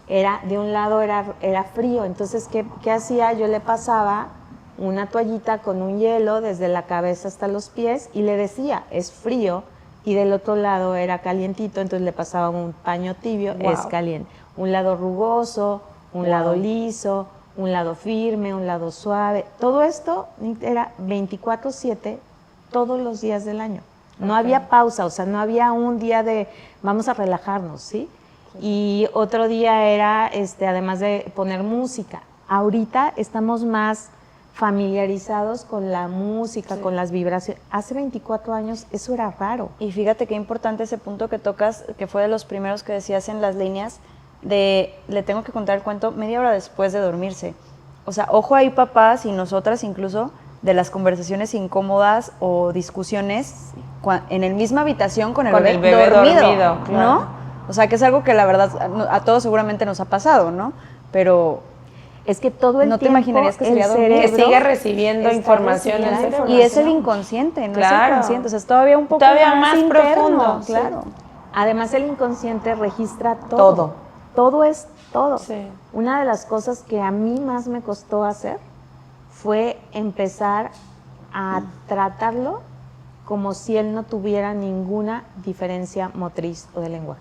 De un lado era frío, entonces, ¿qué hacía? Yo le pasaba una toallita con un hielo desde la cabeza hasta los pies y le decía, es frío, y del otro lado era calientito, entonces le pasaba un paño tibio, Wow. es caliente. Un lado rugoso, un Wow. lado liso, un lado firme, un lado suave. Todo esto era 24/7 todos los días del año. No había pausa, o sea, no había un día de vamos a relajarnos, ¿sí? Y otro día era, además de poner música. Ahorita estamos más familiarizados con la música, con las vibraciones. Hace 24 años eso era raro. Y fíjate qué importante ese punto que tocas, que fue de los primeros que decías en las líneas, de le tengo que contar el cuento media hora después de dormirse. O sea, ojo ahí papás y nosotras incluso, de las conversaciones incómodas o discusiones en la misma habitación con el bebé dormido, claro. ¿no? O sea, que es algo que la verdad a todos seguramente nos ha pasado, ¿no? Pero es que todo el no te tiempo imaginarías que sería el dormir. Que cerebro sigue recibiendo información del cerebro. Y es el inconsciente, no Claro. es inconsciente. O sea, es todavía un poco Todavía más interno, profundo, claro. Además, el inconsciente registra todo. Todo. Todo es todo. Sí. Una de las cosas que a mí más me costó hacer fue empezar a tratarlo como si él no tuviera ninguna diferencia motriz o de lenguaje.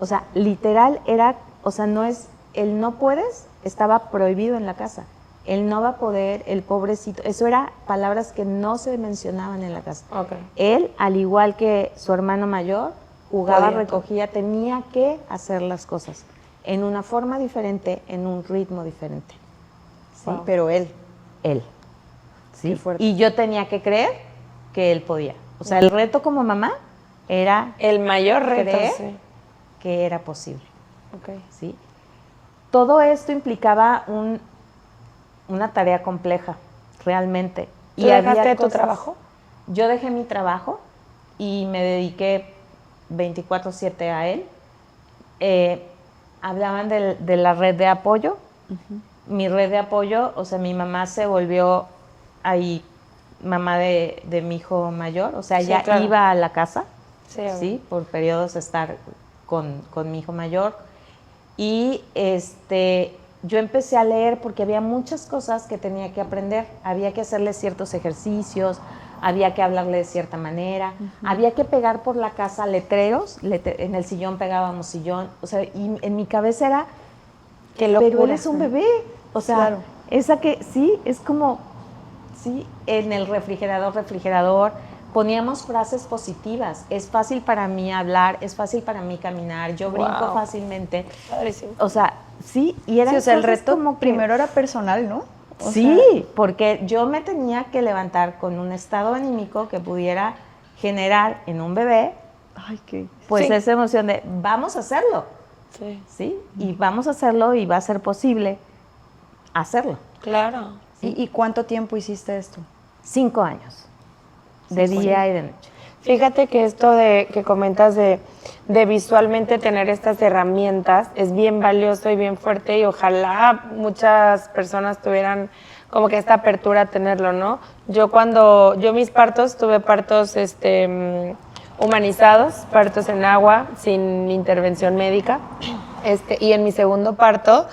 O sea, literal era, o sea, no es, el no puedes estaba prohibido en la casa. Él no va a poder, el pobrecito, eso era palabras que no se mencionaban en la casa. Okay. Él, al igual que su hermano mayor, jugaba, Podía, recogía, tenía que hacer las cosas en una forma diferente, en un ritmo diferente. Sí, Wow. pero él. ¿Sí? Qué fuerte. Y yo tenía que creer que él podía. O sea, el reto como mamá era El mayor reto, creer sí. que era posible. Okay. ¿Sí? Todo esto implicaba una tarea compleja, realmente. ¿Tú dejaste tu trabajo? Yo dejé mi trabajo y me dediqué 24/7 a él. Hablaban de la red de apoyo. Mi red de apoyo, o sea, mi mamá se volvió ahí mamá de mi hijo mayor, o sea, Sí, ya claro. iba a la casa, Sí, ¿sí? Por periodos estar con mi hijo mayor. Y yo empecé a leer porque había muchas cosas que tenía que aprender. Había que hacerle ciertos ejercicios, había que hablarle de cierta manera, había que pegar por la casa letreros, en el sillón pegábamos sillón, o sea, y en mi cabeza era, Qué locura. pero él es un bebé, o sea, Claro. esa que sí, es como, sí, en el refrigerador, poníamos frases positivas, es fácil para mí hablar, es fácil para mí caminar, yo brinco Wow. fácilmente, Padrísimo. o sea, sí, y era Sí, o sea, el cosas reto como que- primero era personal, ¿no? O sí, sea, porque yo me tenía que levantar con un estado anímico que pudiera generar en un bebé, ay, qué. pues Sí. esa emoción de vamos a hacerlo, Sí, ¿sí? Y vamos a hacerlo y va a ser posible hacerlo. claro. ¿Y cuánto tiempo hiciste esto? 5 años, de día y de noche. Fíjate que esto de que comentas de visualmente tener estas herramientas es bien valioso y bien fuerte y ojalá muchas personas tuvieran como que esta apertura a tenerlo, ¿no? Yo mis partos, tuve partos humanizados, partos en agua, sin intervención médica, y en mi segundo parto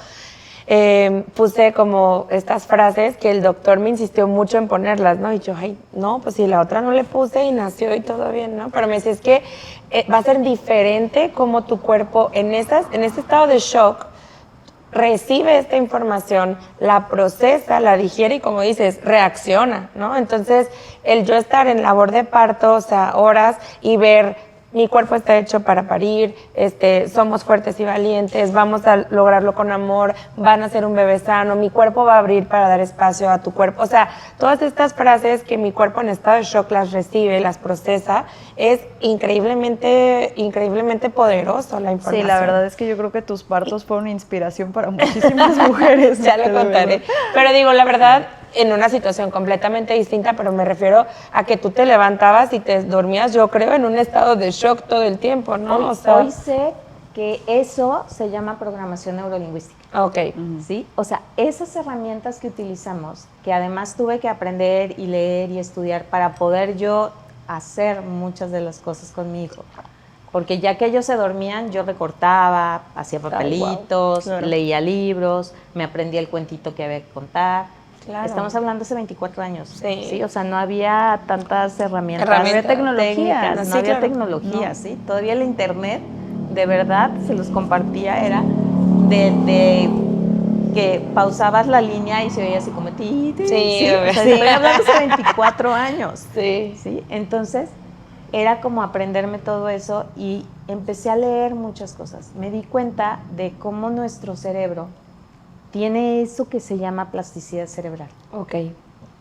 puse como estas frases que el doctor me insistió mucho en ponerlas, ¿no? Y yo, ay, no, pues si la otra no le puse y nació y todo bien, ¿no? Pero me decía, es que va a ser diferente como tu cuerpo en este estado de shock recibe esta información, la procesa, la digiere y, como dices, reacciona, ¿no? Entonces, el yo estar en labor de parto, o sea, horas, y ver mi cuerpo está hecho para parir, somos fuertes y valientes, vamos a lograrlo con amor, van a ser un bebé sano, mi cuerpo va a abrir para dar espacio a tu cuerpo. O sea, todas estas frases que mi cuerpo en estado de shock las recibe, las procesa, es increíblemente poderoso la información. Sí, la verdad es que yo creo que tus partos fueron inspiración para muchísimas mujeres. Ya lo de contaré. verdad. Pero digo, la verdad, en una situación completamente distinta, pero me refiero a que tú te levantabas y te dormías, yo creo, en un estado de shock todo el tiempo, ¿no? Hoy, O sea, hoy sé que eso se llama programación neurolingüística. ok. ¿Sí? O sea, esas herramientas que utilizamos, que además tuve que aprender y leer y estudiar para poder yo hacer muchas de las cosas con mi hijo. Porque ya que ellos se dormían, yo recortaba, hacía papelitos, Claro. leía libros, me aprendía el cuentito que había que contar. Claro. Estamos hablando hace 24 años. Sí. O sea, no había tantas herramientas. Herramientas, tecnología. técnicas, Sí, no había claro. tecnología, No. ¿sí? Todavía el internet, de verdad, se los compartía, era de que pausabas la línea y se oía así como ti, ti, Sí, o sea, sí. estoy hablando hace 24 años. Sí. ¿Sí? Entonces, era como aprenderme todo eso y empecé a leer muchas cosas. Me di cuenta de cómo nuestro cerebro tiene eso que se llama plasticidad cerebral. Ok.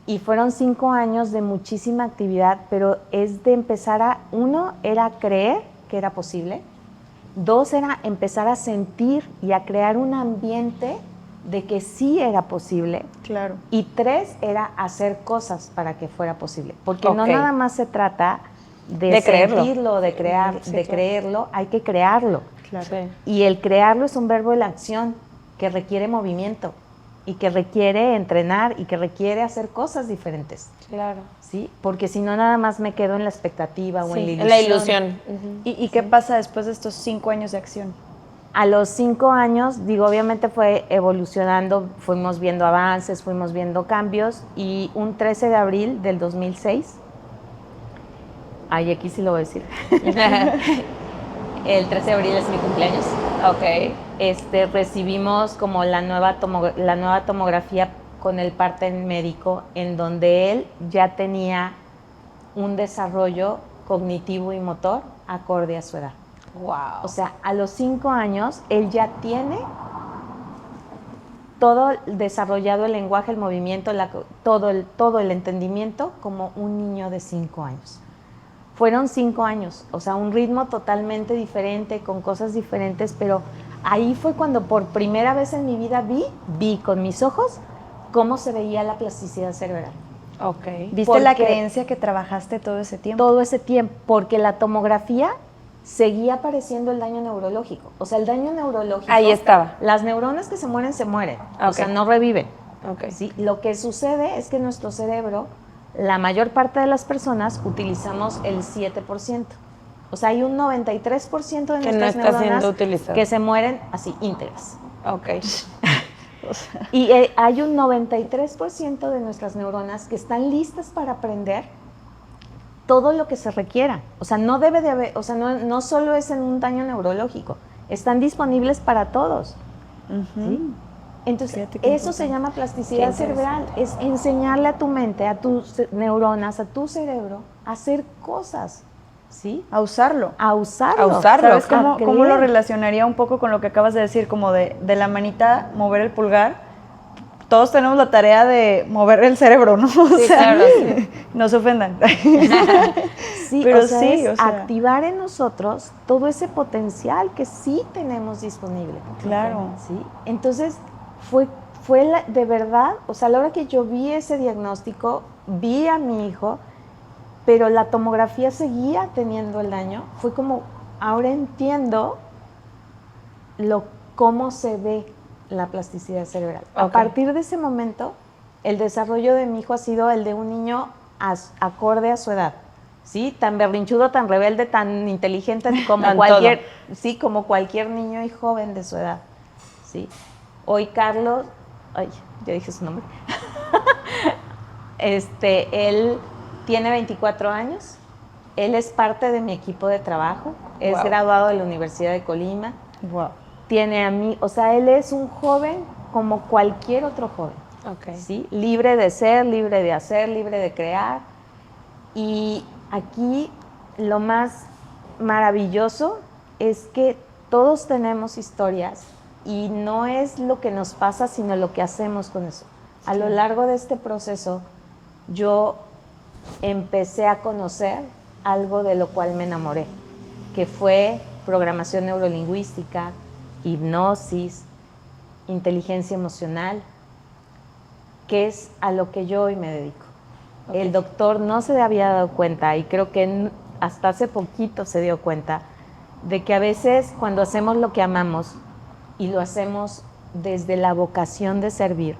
Y fueron 5 años de muchísima actividad, pero es de empezar a, uno, era creer que era posible. 2, era empezar a sentir y a crear un ambiente de que sí era posible. Claro. Y 3, era hacer cosas para que fuera posible. Porque no Ok. nada más se trata De creerlo. sentirlo, de crear, Sí, de claro. creerlo, hay que crearlo. Claro. Sí. Y el crearlo es un verbo de la acción que requiere movimiento y que requiere entrenar y que requiere hacer cosas diferentes. Claro. ¿Sí? Porque si no, nada más me quedo en la expectativa o Sí, en la ilusión. Ujú. ¿Y qué pasa después de estos 5 años de acción? A los 5 años, digo, obviamente fue evolucionando, fuimos viendo avances, fuimos viendo cambios y un 13 de abril del 2006, ay, aquí sí lo voy a decir, el 13 de abril es mi cumpleaños, Ok. recibimos como la nueva tomografía con el parte médico en donde él ya tenía un desarrollo cognitivo y motor acorde a su edad. Wow. O sea, a los 5 años, él ya tiene todo desarrollado el lenguaje, el movimiento, todo el entendimiento como un niño de 5 años. Fueron 5 años, o sea, un ritmo totalmente diferente, con cosas diferentes, pero ahí fue cuando por primera vez en mi vida vi con mis ojos cómo se veía la plasticidad cerebral. Ok. ¿Viste la Porque- creencia que trabajaste todo ese tiempo? Todo ese tiempo, porque la tomografía seguía apareciendo el daño neurológico. O sea, el daño neurológico... Ahí estaba. Las neuronas que se mueren, Ok. o sea, no reviven. Ok. ¿Sí? Lo que sucede es que nuestro cerebro, la mayor parte de las personas, utilizamos el 7%. O sea, hay un 93% de Que no nuestras está siendo neuronas utilizado. que se mueren así, íntegras. Ok. Y hay un 93% de nuestras neuronas que están listas para aprender todo lo que se requiera. O sea, no debe de haber, o sea, no solo es en un daño neurológico, están disponibles para todos. ¿Sí? Entonces, Fíjate qué eso se importante. llama plasticidad Qué cerebral, es enseñarle a tu mente, a tus neuronas, a tu cerebro, a hacer cosas, ¿sí? A usarlo. A usarlo. A usarlo. ¿Sabes a cómo lo creer. relacionaría un poco con lo que acabas de decir? Como de la manita mover el pulgar. Todos tenemos la tarea de mover el cerebro, ¿no? O Sí, claro, sí. no se ofendan. Sí, Pero o sea, sí, es o sea. activar en nosotros todo ese potencial que sí tenemos disponible. Claro. ¿Sí? Entonces, de verdad, o sea, a la hora que yo vi ese diagnóstico, vi a mi hijo, pero la tomografía seguía teniendo el daño. Fue como, ahora entiendo cómo se ve la plasticidad cerebral. A Ok. partir de ese momento, el desarrollo de mi hijo ha sido el de un niño acorde a su edad. ¿Sí? Tan berrinchudo, tan rebelde, tan inteligente como Tan cualquier, sí, como cualquier niño y joven de su edad. ¿Sí? Hoy Carlos, ay, ya dije su nombre. Él tiene 24 años. Él es parte de mi equipo de trabajo. Es Wow. graduado de la Universidad de Colima. Wow. Tiene a mí, o sea, él es un joven como cualquier otro joven. Ok. ¿Sí? Libre de ser, libre de hacer, libre de crear. Y aquí lo más maravilloso es que todos tenemos historias y no es lo que nos pasa, sino lo que hacemos con eso. A lo largo de este proceso, yo empecé a conocer algo de lo cual me enamoré, que fue programación neurolingüística, hipnosis, inteligencia emocional, que es a lo que yo hoy me dedico. Ok. El doctor no se había dado cuenta, y creo que hasta hace poquito se dio cuenta, de que a veces cuando hacemos lo que amamos y lo hacemos desde la vocación de servir,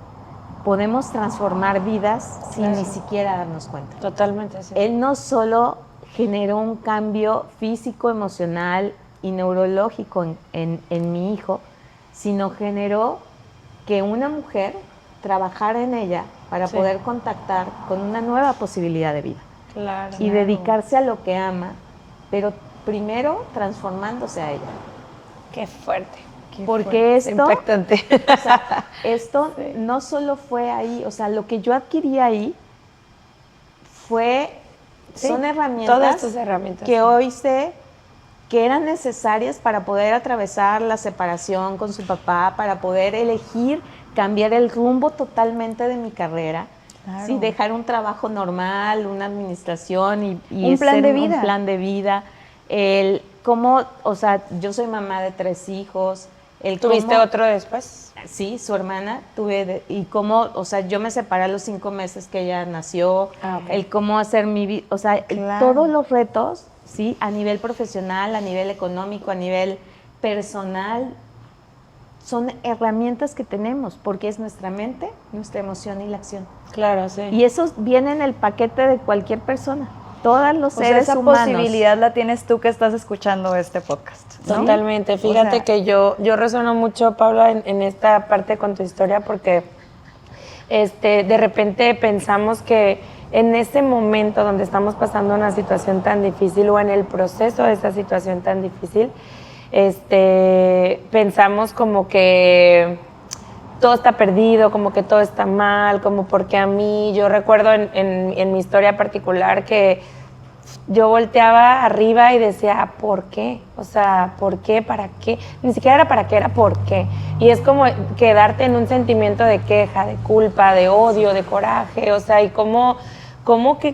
podemos transformar vidas sin Claro. ni siquiera darnos cuenta. Totalmente, sí. Él no solo generó un cambio físico, emocional y neurológico en mi hijo, sino generó que una mujer trabajara en ella para Sí. poder contactar con una nueva posibilidad de vida Claro. y dedicarse a lo que ama, pero primero transformándose a ella. Qué fuerte. Porque esto, impactante. o sea, esto no solo fue ahí, o sea, lo que yo adquirí ahí son herramientas, todas tus herramientas que hoy sé que eran necesarias para poder atravesar la separación con su papá, para poder elegir cambiar el rumbo totalmente de mi carrera. Claro. Sí, dejar un trabajo normal, una administración y un plan de vida. Un plan de vida. El cómo, o sea, yo soy mamá de 3 hijos. ¿Tuviste otro después? Sí, su hermana y cómo, o sea, yo me separé a los 5 meses que ella nació. El cómo hacer mi vida, o sea, todos los retos, sí, a nivel profesional, a nivel económico, a nivel personal, son herramientas que tenemos, porque es nuestra mente, nuestra emoción y la acción. Claro, sí. Y eso viene en el paquete de cualquier persona. Todos los seres esa humanos. posibilidad la tienes tú que estás escuchando este podcast, ¿no? Totalmente. Fíjate que yo resueno mucho, Paula, en esta parte con tu historia, porque de repente pensamos que en ese momento donde estamos pasando una situación tan difícil o en el proceso de esa situación tan difícil, pensamos como que todo está perdido, como que todo está mal, como porque a mí, yo recuerdo en mi historia particular que yo volteaba arriba y decía, ¿por qué? O sea, ¿por qué? ¿Para qué? Ni siquiera era para qué, era por qué. Y es como quedarte en un sentimiento de queja, de culpa, de odio, de coraje, o sea, y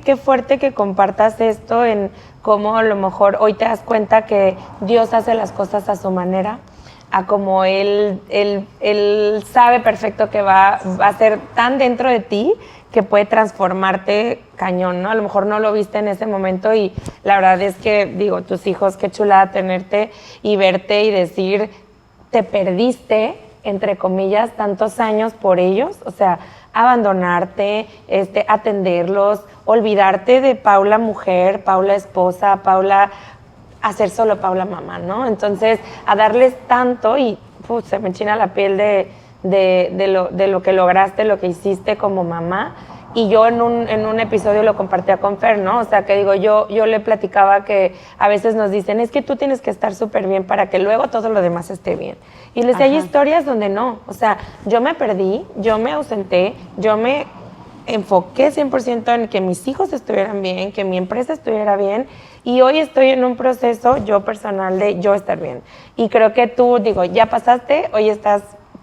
qué fuerte que compartas esto en cómo a lo mejor hoy te das cuenta que Dios hace las cosas a su manera, a como Él sabe perfecto que va a ser tan dentro de ti que puede transformarte cañón, ¿no? A lo mejor no lo viste en ese momento y la verdad es que, digo, tus hijos, qué chulada tenerte y verte y decir, te perdiste, entre comillas, tantos años por ellos, o sea, abandonarte, atenderlos, olvidarte de Paula mujer, Paula esposa, Paula, hacer solo Paula mamá, ¿no? Entonces, a darles tanto y se me enchina la piel de lo que lograste, lo que hiciste como mamá. Y yo en un episodio lo compartía con Fer, ¿no? O sea, que digo, yo le platicaba que a veces nos dicen, es que tú tienes que estar súper bien para que luego todo lo demás esté bien. Y les hay historias donde no. O sea, yo me perdí, yo me ausenté, yo me enfoqué 100% en que mis hijos estuvieran bien, que mi empresa estuviera bien. Y hoy estoy en un proceso, yo personal, de yo estar bien. Y creo que tú, digo, ya pasaste, hoy estás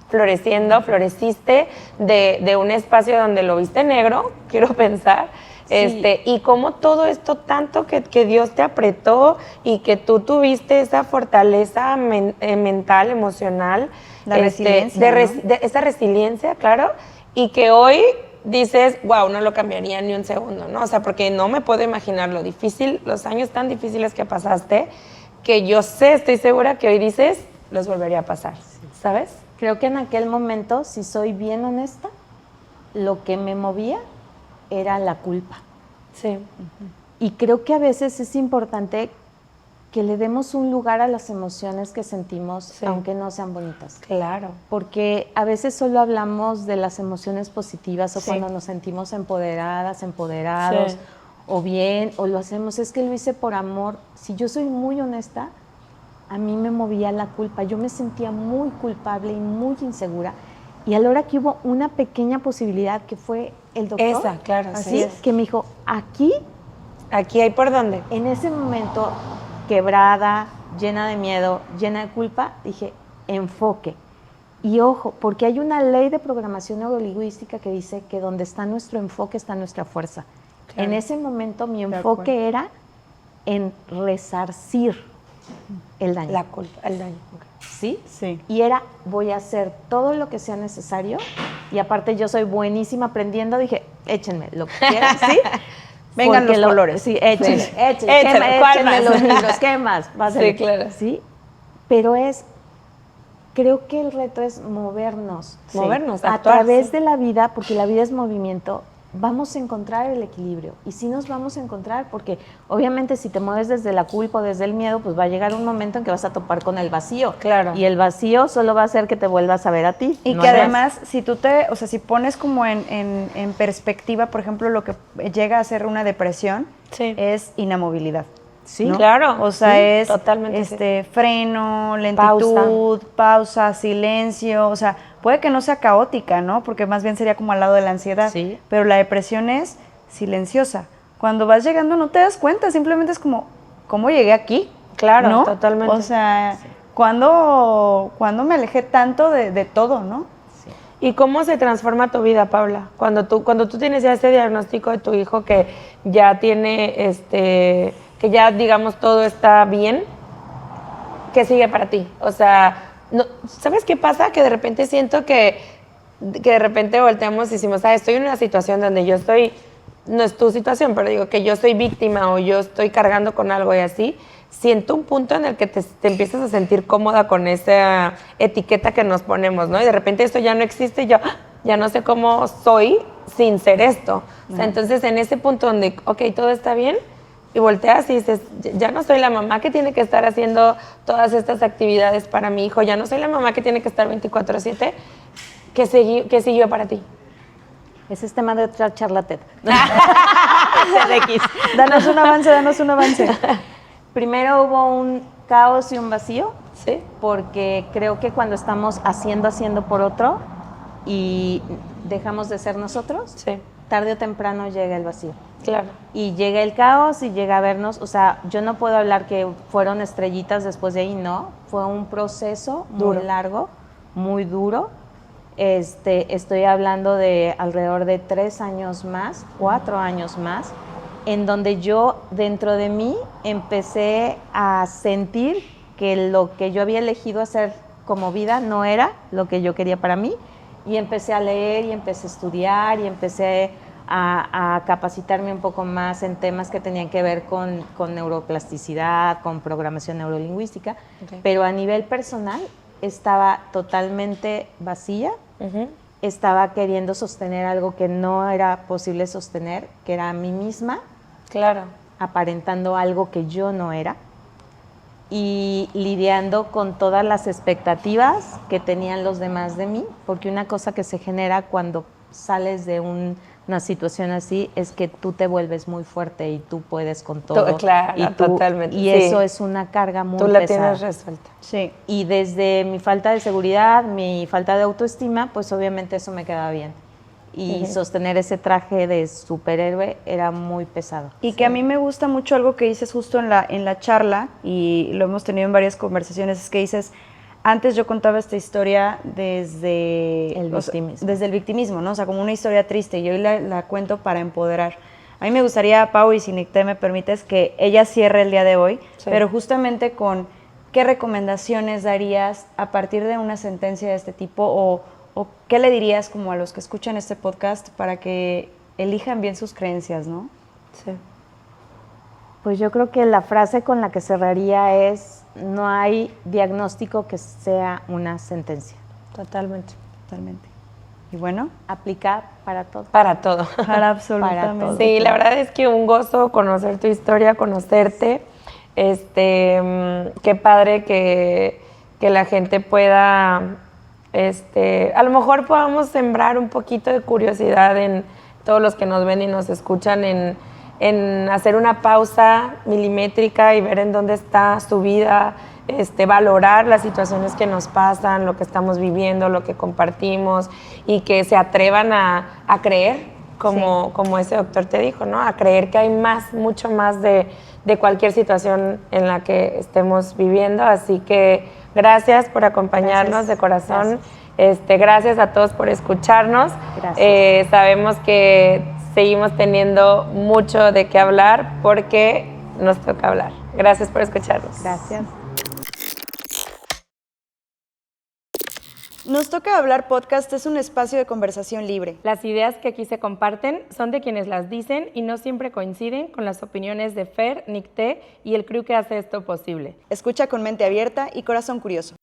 floreciste de un espacio donde lo viste negro, quiero pensar, sí. Y cómo todo esto tanto que Dios te apretó y que tú tuviste esa fortaleza mental, emocional, la resiliencia, ¿no? Esa resiliencia, claro, y que hoy dices, wow, no lo cambiaría ni un segundo, ¿no? O sea, porque no me puedo imaginar lo difícil, los años tan difíciles que pasaste, que yo sé, estoy segura que hoy dices, los volvería a pasar, ¿sabes? Creo que en aquel momento, si soy bien honesta, lo que me movía era la culpa. Sí. Y creo que a veces es importante que le demos un lugar a las emociones que sentimos, sí, aunque no sean bonitas. Claro. Porque a veces solo hablamos de las emociones positivas o sí, cuando nos sentimos empoderadas, empoderados, sí, o bien, o lo hacemos, es que lo hice por amor. Si yo soy muy honesta, a mí me movía la culpa, yo me sentía muy culpable y muy insegura. Y a la hora que hubo una pequeña posibilidad, que fue el doctor, esa, claro, así, que me dijo, aquí hay por dónde. En ese momento, quebrada, llena de miedo, llena de culpa, dije, enfoque. Y ojo, porque hay una ley de programación neurolingüística que dice que donde está nuestro enfoque está nuestra fuerza. Claro. En ese momento mi enfoque era en resarcir el daño. La culpa, el daño. ¿Sí? Sí. Y era, voy a hacer todo lo que sea necesario. Y aparte yo soy buenísima aprendiendo. Dije, échenme lo que quieran, ¿sí? Vengan los colores. Sí, échenme los libros. ¿Qué más? Va a ser, sí, claro. ¿sí? Pero creo que el reto es movernos. Sí. Movernos, a actuar, través sí, de la vida, porque la vida es movimiento. Vamos a encontrar el equilibrio. Y sí nos vamos a encontrar, porque obviamente si te mueves desde la culpa o desde el miedo, pues va a llegar un momento en que vas a topar con el vacío. Claro. Y el vacío solo va a hacer que te vuelvas a ver a ti. Y no que además, si tú si pones como en perspectiva, por ejemplo, lo que llega a ser una depresión, sí, es inamovilidad. Sí, ¿no? claro, O sea, sí, es totalmente freno, lentitud, pausa, silencio. O sea, puede que no sea caótica, ¿no? Porque más bien sería como al lado de la ansiedad. Sí. Pero la depresión es silenciosa. Cuando vas llegando no te das cuenta, simplemente es como, ¿cómo llegué aquí? Claro, ¿no? totalmente. O sea, ¿cuándo me alejé tanto de todo, no? ¿Y cómo se transforma tu vida, Paula? Cuando tú tienes ya ese diagnóstico de tu hijo que ya tiene, que ya digamos todo está bien, ¿qué sigue para ti? O sea, no, ¿sabes qué pasa? Que de repente siento que de repente volteamos y decimos, estoy en una situación donde yo estoy, no es tu situación, pero digo que yo soy víctima o yo estoy cargando con algo y así, siento un punto en el que te empiezas a sentir cómoda con esa etiqueta que nos ponemos, ¿no? Y de repente esto ya no existe y yo ya no sé cómo soy sin ser esto. O sea, entonces en ese punto donde, ok, todo está bien, y volteas y dices, ya no soy la mamá que tiene que estar haciendo todas estas actividades para mi hijo, ya no soy la mamá que tiene que estar 24/7, ¿qué siguió para ti? Ese es tema de otra charla TED. TEDx. Danos un avance. Primero hubo un caos y un vacío, ¿Sí? porque creo que cuando estamos haciendo por otro y dejamos de ser nosotros, Sí, tarde o temprano llega el vacío. claro. Y llega el caos y llega a vernos, o sea, yo no puedo hablar que fueron estrellitas después de ahí, no, fue un proceso muy Duro. largo, muy duro. Estoy hablando de alrededor de 3 años más, 4 años más, en donde yo dentro de mí empecé a sentir que lo que yo había elegido hacer como vida no era lo que yo quería para mí, y empecé a leer y empecé a estudiar y empecé a capacitarme un poco más en temas que tenían que ver con neuroplasticidad, con programación neurolingüística, pero a nivel personal estaba totalmente vacía, estaba queriendo sostener algo que no era posible sostener, que era a mí misma, Claro. aparentando algo que yo no era y lidiando con todas las expectativas que tenían los demás de mí, porque una cosa que se genera cuando sales de una situación así es que tú te vuelves muy fuerte y tú puedes con todo. Claro, y totalmente. Y Sí. eso es una carga muy Tú la pesada. tienes resuelta. Sí. Y desde mi falta de seguridad, mi falta de autoestima, pues obviamente eso me quedaba bien. Y sostener ese traje de superhéroe era muy pesado. Y que a mí me gusta mucho algo que dices justo en la charla, y lo hemos tenido en varias conversaciones, es que dices, antes yo contaba esta historia desde El victimismo. desde el victimismo, ¿no? O sea, como una historia triste, y hoy la cuento para empoderar. A mí me gustaría, Pau, y si Nicté me permites, que ella cierre el día de hoy, Sí. pero justamente con qué recomendaciones darías a partir de una sentencia de este tipo, o qué le dirías como a los que escuchan este podcast para que elijan bien sus creencias, ¿no? Sí. Pues yo creo que la frase con la que cerraría es: no hay diagnóstico que sea una sentencia. Totalmente. Totalmente. Y bueno, Aplica para todo. Para todo. para absolutamente todo. Sí, la verdad es que un gozo conocer tu historia, conocerte. Qué padre que la gente pueda, a lo mejor podamos sembrar un poquito de curiosidad en todos los que nos ven y nos escuchan, en hacer una pausa milimétrica y ver en dónde está su vida, valorar las situaciones que nos pasan, lo que estamos viviendo, lo que compartimos, y que se atrevan a creer, como ese doctor te dijo, ¿no? A creer que hay más, mucho más de cualquier situación en la que estemos viviendo. Así que gracias por acompañarnos de corazón. Gracias a todos por escucharnos. Gracias. Sabemos que seguimos teniendo mucho de qué hablar porque nos toca hablar. Gracias por escucharnos. Gracias. Nos toca hablar podcast es un espacio de conversación libre. Las ideas que aquí se comparten son de quienes las dicen y no siempre coinciden con las opiniones de Fer, Nicté y el crew que hace esto posible. Escucha con mente abierta y corazón curioso.